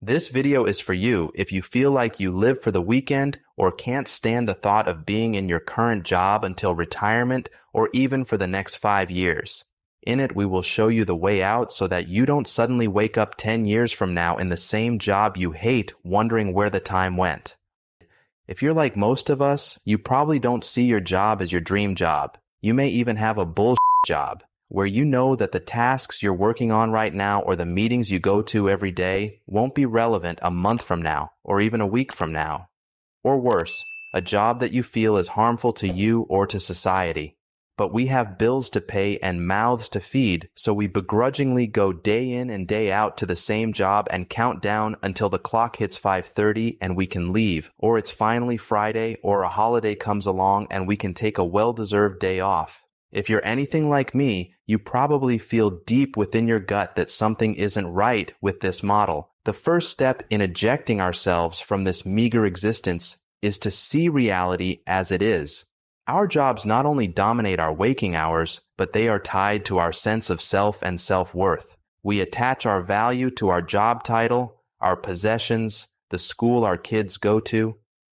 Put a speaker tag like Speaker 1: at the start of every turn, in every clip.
Speaker 1: This video is for you if you feel like you live for the weekend or can't stand the thought of being in your current job until retirement or even for the next 5 years. In it, we will show you the way out so that you don't suddenly wake up 10 years from now in the same job you hate, wondering where the time went. If you're like most of us, you probably don't see your job as your dream job. You may even have a bullshit job, where you know that the tasks you're working on right now or the meetings you go to every day won't be relevant a month from now or even a week from now. Or worse, a job that you feel is harmful to you or to society. But we have bills to pay and mouths to feed, so we begrudgingly go day in and day out to the same job and count down until the clock hits 5:30 and we can leave, or it's finally Friday or a holiday comes along and we can take a well-deserved day off. If you're anything like me, you probably feel deep within your gut that something isn't right with this model. The first step in ejecting ourselves from this meager existence is to see reality as it is. Our jobs not only dominate our waking hours, but they are tied to our sense of self and self-worth. We attach our value to our job title, our possessions, the school our kids go to.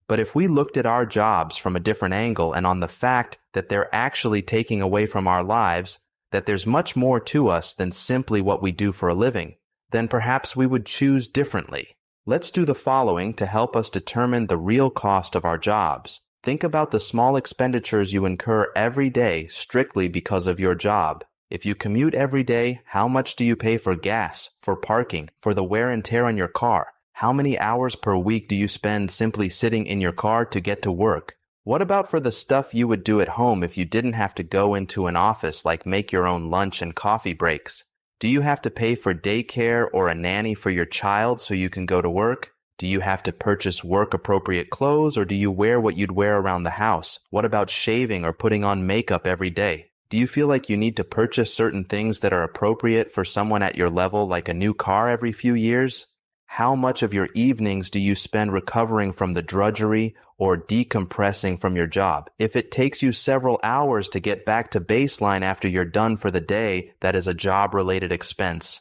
Speaker 1: But if we looked at our jobs from a different angle and on the fact that they're actually taking away from our lives, that there's much more to us than simply what we do for a living, then perhaps we would choose differently. Let's do the following to help us determine the real cost of our jobs. Think about the small expenditures you incur every day strictly because of your job. If you commute every day, how much do you pay for gas, for parking, for the wear and tear on your car? How many hours per week do you spend simply sitting in your car to get to work? What about for the stuff you would do at home if you didn't have to go into an office, like make your own lunch and coffee breaks? Do you have to pay for daycare or a nanny for your child so you can go to work? Do you have to purchase work-appropriate clothes, or do you wear what you'd wear around the house? What about shaving or putting on makeup every day? Do you feel like you need to purchase certain things that are appropriate for someone at your level, like a new car every few years? How much of your evenings do you spend recovering from the drudgery or decompressing from your job? If it takes you several hours to get back to baseline after you're done for the day, that is a job-related expense.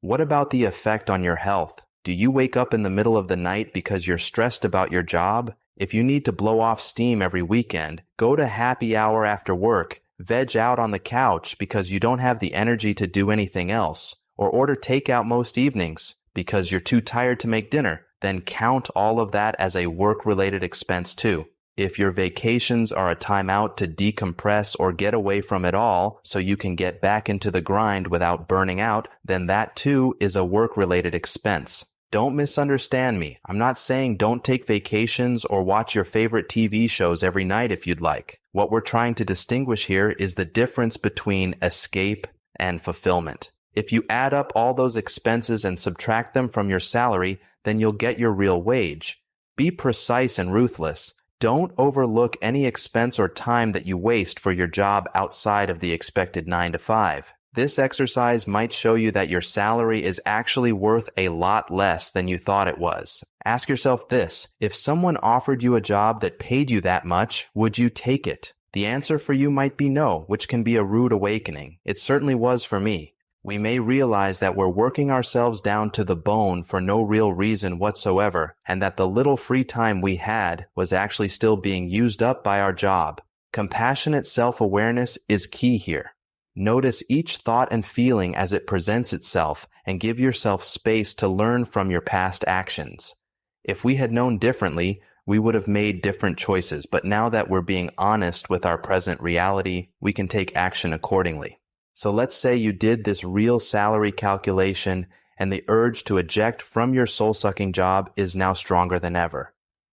Speaker 1: What about the effect on your health? Do you wake up in the middle of the night because you're stressed about your job? If you need to blow off steam every weekend, go to happy hour after work, veg out on the couch because you don't have the energy to do anything else, or order takeout most evenings because you're too tired to make dinner, then count all of that as a work-related expense too. If your vacations are a time out to decompress or get away from it all so you can get back into the grind without burning out, then that too is a work-related expense. Don't misunderstand me. I'm not saying don't take vacations or watch your favorite TV shows every night if you'd like. What we're trying to distinguish here is the difference between escape and fulfillment. If you add up all those expenses and subtract them from your salary, then you'll get your real wage. Be precise and ruthless. Don't overlook any expense or time that you waste for your job outside of the expected 9 to 5. This exercise might show you that your salary is actually worth a lot less than you thought it was. Ask yourself this: if someone offered you a job that paid you that much, would you take it? The answer for you might be no, which can be a rude awakening. It certainly was for me. We may realize that we're working ourselves down to the bone for no real reason whatsoever, and that the little free time we had was actually still being used up by our job. Compassionate self-awareness is key here. Notice each thought and feeling as it presents itself and give yourself space to learn from your past actions. If we had known differently, we would have made different choices, but now that we're being honest with our present reality, we can take action accordingly. So let's say you did this real salary calculation and the urge to eject from your soul-sucking job is now stronger than ever.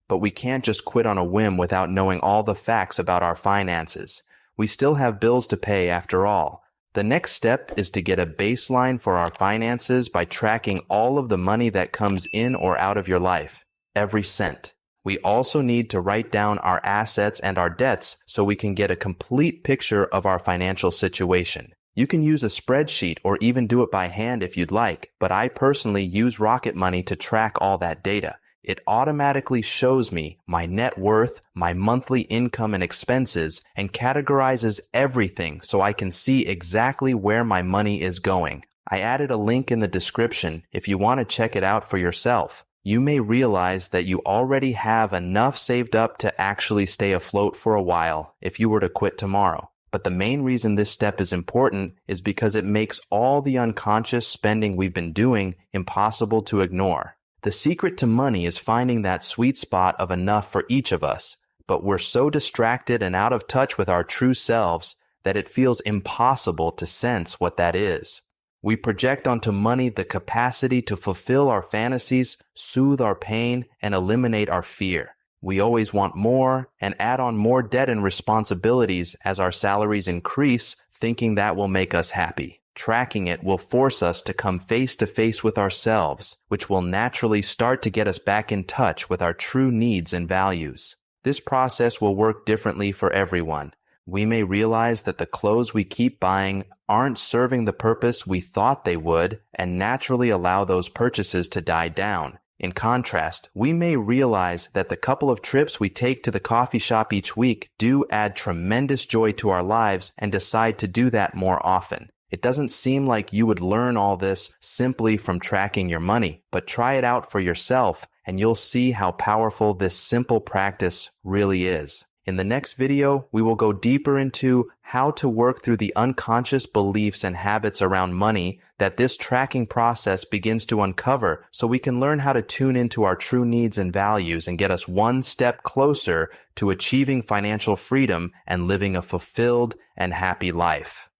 Speaker 1: But we can't just quit on a whim without knowing all the facts about our finances. We still have bills to pay after all. The next step is to get a baseline for our finances by tracking all of the money that comes in or out of your life, every cent. We also need to write down our assets and our debts so we can get a complete picture of our financial situation. You can use a spreadsheet or even do it by hand if you'd like, but I personally use Rocket Money to track all that data. It automatically shows me my net worth, my monthly income and expenses, and categorizes everything so I can see exactly where my money is going. I added a link in the description if you want to check it out for yourself. You may realize that you already have enough saved up to actually stay afloat for a while if you were to quit tomorrow. But the main reason this step is important is because it makes all the unconscious spending we've been doing impossible to ignore. The secret to money is finding that sweet spot of enough for each of us, but we're so distracted and out of touch with our true selves that it feels impossible to sense what that is. We project onto money the capacity to fulfill our fantasies, soothe our pain, and eliminate our fear. We always want more and add on more debt and responsibilities as our salaries increase, thinking that will make us happy. Tracking it will force us to come face to face with ourselves, which will naturally start to get us back in touch with our true needs and values. This process will work differently for everyone. We may realize that the clothes we keep buying aren't serving the purpose we thought they would and naturally allow those purchases to die down. In contrast, we may realize that the couple of trips we take to the coffee shop each week do add tremendous joy to our lives and decide to do that more often. It doesn't seem like you would learn all this simply from tracking your money, but try it out for yourself and you'll see how powerful this simple practice really is. In the next video, we will go deeper into how to work through the unconscious beliefs and habits around money that this tracking process begins to uncover so we can learn how to tune into our true needs and values and get us one step closer to achieving financial freedom and living a fulfilled and happy life.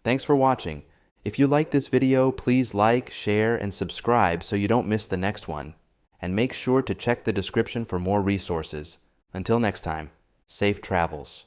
Speaker 1: Thanks for watching. If you like this video, please like, share, and subscribe so you don't miss the next one. And make sure to check the description for more resources. Until next time, safe travels.